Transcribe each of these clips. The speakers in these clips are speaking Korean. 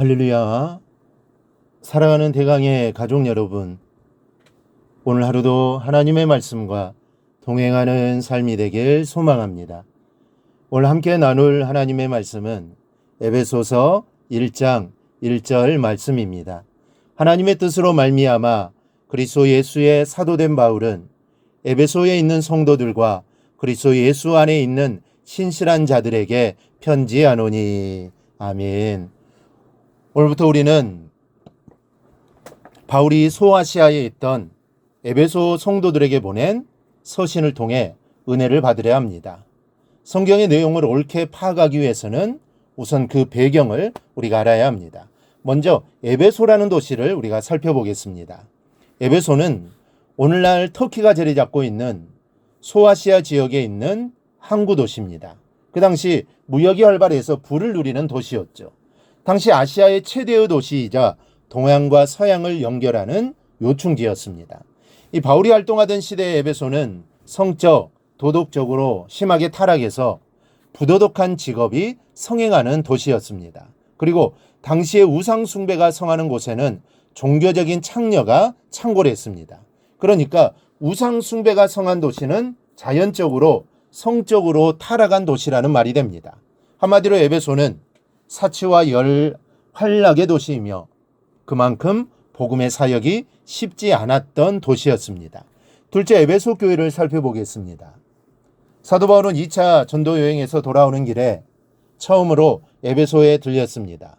할렐루야. 사랑하는 대강의 가족 여러분, 오늘 하루도 하나님의 말씀과 동행하는 삶이 되길 소망합니다. 오늘 함께 나눌 하나님의 말씀은 에베소서 1장 1절 말씀입니다. 하나님의 뜻으로 말미암아 그리스도 예수의 사도된 바울은 에베소에 있는 성도들과 그리스도 예수 안에 있는 신실한 자들에게 편지하노니. 아멘. 오늘부터 우리는 바울이 소아시아에 있던 에베소 성도들에게 보낸 서신을 통해 은혜를 받으려 합니다. 성경의 내용을 옳게 파악하기 위해서는 우선 그 배경을 우리가 알아야 합니다. 먼저 에베소라는 도시를 우리가 살펴보겠습니다. 에베소는 오늘날 터키가 자리 잡고 있는 소아시아 지역에 있는 항구 도시입니다. 그 당시 무역이 활발해서 부를 누리는 도시였죠. 당시 아시아의 최대의 도시이자 동양과 서양을 연결하는 요충지였습니다. 이 바울이 활동하던 시대의 에베소는 성적, 도덕적으로 심하게 타락해서 부도덕한 직업이 성행하는 도시였습니다. 그리고 당시의 우상 숭배가 성하는 곳에는 종교적인 창녀가 창궐했습니다. 그러니까 우상 숭배가 성한 도시는 자연적으로 성적으로 타락한 도시라는 말이 됩니다. 한마디로 에베소는 사치와 열 활락의 도시이며 그만큼 복음의 사역이 쉽지 않았던 도시였습니다. 둘째, 에베소 교회를 살펴보겠습니다. 사도 바울은 2차 전도 여행에서 돌아오는 길에 처음으로 에베소에 들렸습니다.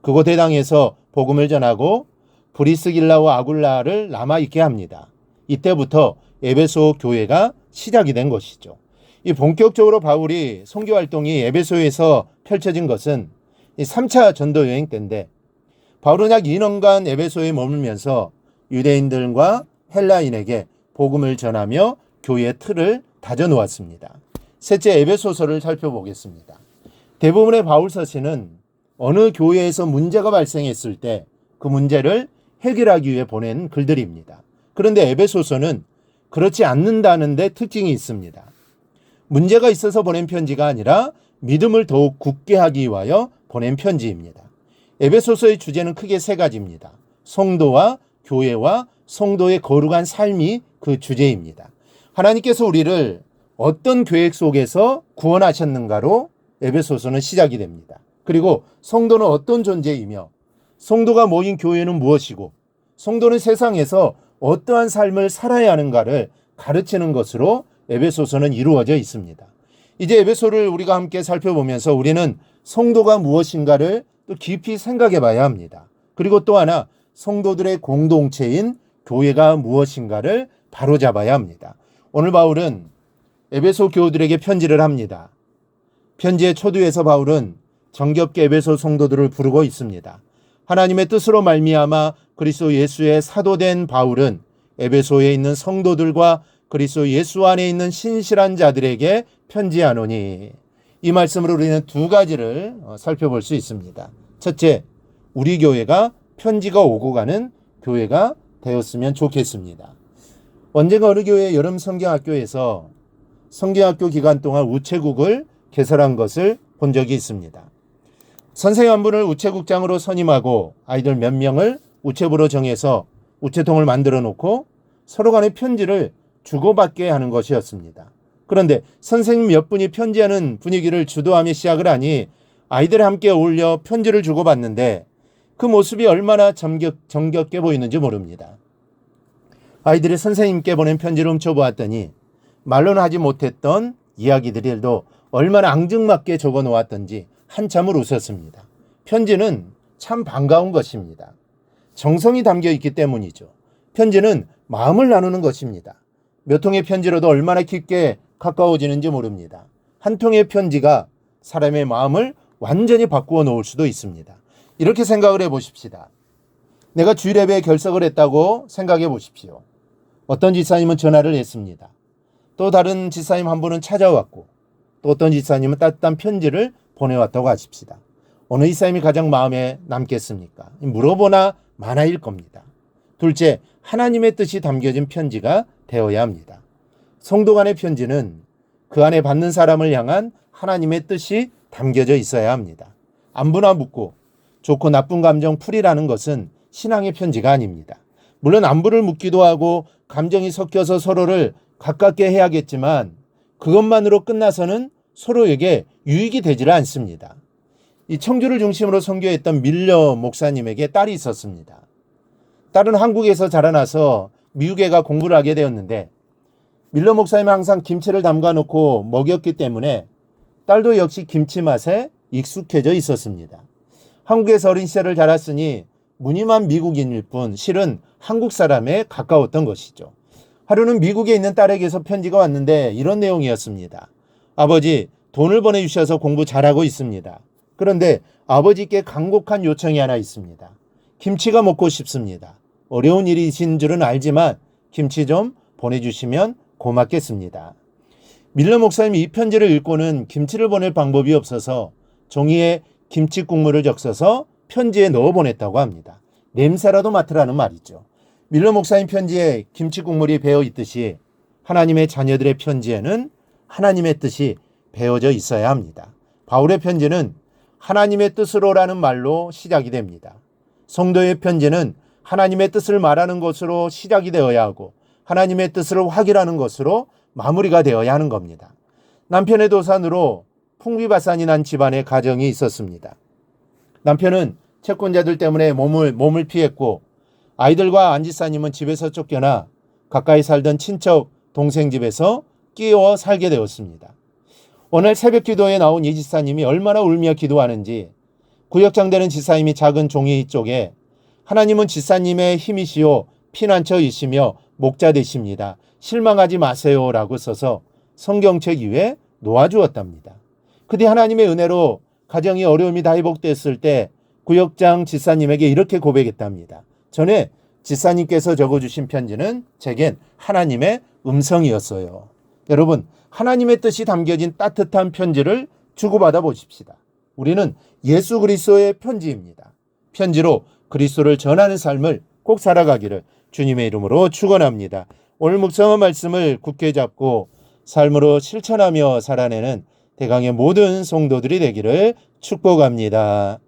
그곳 해당에서 복음을 전하고 브리스길라와 아굴라를 남아있게 합니다. 이때부터 에베소 교회가 시작이 된 것이죠. 이 본격적으로 바울이 선교 활동이 에베소에서 펼쳐진 것은 3차 전도 여행 때인데, 바울은 약 2년간 에베소에 머물면서 유대인들과 헬라인에게 복음을 전하며 교회의 틀을 다져놓았습니다. 셋째, 에베소서를 살펴보겠습니다. 대부분의 바울 서신은 어느 교회에서 문제가 발생했을 때 그 문제를 해결하기 위해 보낸 글들입니다. 그런데 에베소서는 그렇지 않는다는 데 특징이 있습니다. 문제가 있어서 보낸 편지가 아니라 믿음을 더욱 굳게 하기 위하여 보낸 편지입니다. 에베소서의 주제는 크게 세 가지입니다. 성도와 교회와 성도의 거룩한 삶이 그 주제입니다. 하나님께서 우리를 어떤 계획 속에서 구원하셨는가로 에베소서는 시작이 됩니다. 그리고 성도는 어떤 존재이며 성도가 모인 교회는 무엇이고 성도는 세상에서 어떠한 삶을 살아야 하는가를 가르치는 것으로 에베소서는 이루어져 있습니다. 이제 에베소를 우리가 함께 살펴보면서 우리는 성도가 무엇인가를 또 깊이 생각해 봐야 합니다. 그리고 또 하나, 성도들의 공동체인 교회가 무엇인가를 바로잡아야 합니다. 오늘 바울은 에베소 교우들에게 편지를 합니다. 편지의 초두에서 바울은 정겹게 에베소 성도들을 부르고 있습니다. 하나님의 뜻으로 말미암아 그리스도 예수의 사도된 바울은 에베소에 있는 성도들과 그리스도 예수 안에 있는 신실한 자들에게 편지하노니. 이 말씀으로 우리는 두 가지를 살펴볼 수 있습니다. 첫째, 우리 교회가 편지가 오고 가는 교회가 되었으면 좋겠습니다. 언젠가 어느 교회 여름 성경학교에서 성경학교 기간 동안 우체국을 개설한 것을 본 적이 있습니다. 선생님 한 분을 우체국장으로 선임하고 아이들 몇 명을 우체부로 정해서 우체통을 만들어 놓고 서로 간에 편지를 주고받게 하는 것이었습니다. 그런데 선생님 몇 분이 편지하는 분위기를 주도하며 시작을 하니 아이들이 함께 어울려 편지를 주고받는데 그 모습이 얼마나 정겹게 보이는지 모릅니다. 아이들이 선생님께 보낸 편지를 훔쳐보았더니 말로는 하지 못했던 이야기들도 얼마나 앙증맞게 적어 놓았던지 한참을 웃었습니다. 편지는 참 반가운 것입니다. 정성이 담겨 있기 때문이죠. 편지는 마음을 나누는 것입니다. 몇 통의 편지로도 얼마나 깊게 가까워지는지 모릅니다. 한 통의 편지가 사람의 마음을 완전히 바꾸어 놓을 수도 있습니다. 이렇게 생각을 해보십시다. 내가 주일예배에 결석을 했다고 생각해 보십시오. 어떤 지사님은 전화를 했습니다. 또 다른 지사님 한 분은 찾아왔고 또 어떤 지사님은 따뜻한 편지를 보내왔다고 하십시다. 어느 지사님이 가장 마음에 남겠습니까? 물어보나 마나일 겁니다. 둘째, 하나님의 뜻이 담겨진 편지가 되어야 합니다. 성도 간의 편지는 그 안에 받는 사람을 향한 하나님의 뜻이 담겨져 있어야 합니다. 안부나 묻고 좋고 나쁜 감정 풀이라는 것은 신앙의 편지가 아닙니다. 물론 안부를 묻기도 하고 감정이 섞여서 서로를 가깝게 해야겠지만 그것만으로 끝나서는 서로에게 유익이 되지를 않습니다. 이 청주를 중심으로 선교했던 밀러 목사님에게 딸이 있었습니다. 딸은 한국에서 자라나서 미국에 가 공부를 하게 되었는데 밀러 목사님은 항상 김치를 담가 놓고 먹였기 때문에 딸도 역시 김치 맛에 익숙해져 있었습니다. 한국에서 어린 시절을 자랐으니 무늬만 미국인일 뿐 실은 한국 사람에 가까웠던 것이죠. 하루는 미국에 있는 딸에게서 편지가 왔는데 이런 내용이었습니다. 아버지, 돈을 보내주셔서 공부 잘하고 있습니다. 그런데 아버지께 간곡한 요청이 하나 있습니다. 김치가 먹고 싶습니다. 어려운 일이신 줄은 알지만 김치 좀 보내주시면 고맙겠습니다. 밀러 목사님이 이 편지를 읽고는 김치를 보낼 방법이 없어서 종이에 김치 국물을 적셔서 편지에 넣어 보냈다고 합니다. 냄새라도 맡으라는 말이죠. 밀러 목사님 편지에 김치 국물이 배어 있듯이 하나님의 자녀들의 편지에는 하나님의 뜻이 배어져 있어야 합니다. 바울의 편지는 하나님의 뜻으로라는 말로 시작이 됩니다. 성도의 편지는 하나님의 뜻을 말하는 것으로 시작이 되어야 하고 하나님의 뜻을 확인하는 것으로 마무리가 되어야 하는 겁니다. 남편의 도산으로 풍비박산이 난 집안에 가정이 있었습니다. 남편은 채권자들 때문에 몸을 피했고 아이들과 안지사님은 집에서 쫓겨나 가까이 살던 친척 동생 집에서 끼워 살게 되었습니다. 오늘 새벽 기도에 나온 이 지사님이 얼마나 울며 기도하는지 구역장 되는 지사님이 작은 종이 쪽에 하나님은 지사님의 힘이시요 피난처이시며 목자 되십니다. 실망하지 마세요 라고 써서 성경책 위에 놓아주었답니다. 그뒤 하나님의 은혜로 가정이 어려움이 다 회복됐을 때 구역장 지사님에게 이렇게 고백했답니다. 전에 지사님께서 적어주신 편지는 제겐 하나님의 음성이었어요. 여러분, 하나님의 뜻이 담겨진 따뜻한 편지를 주고받아 보십시다. 우리는 예수 그리스도의 편지입니다. 편지로 그리스도를 전하는 삶을 꼭 살아가기를 주님의 이름으로 축원합니다. 오늘 묵상한 말씀을 굳게 잡고 삶으로 실천하며 살아내는 대강의 모든 성도들이 되기를 축복합니다.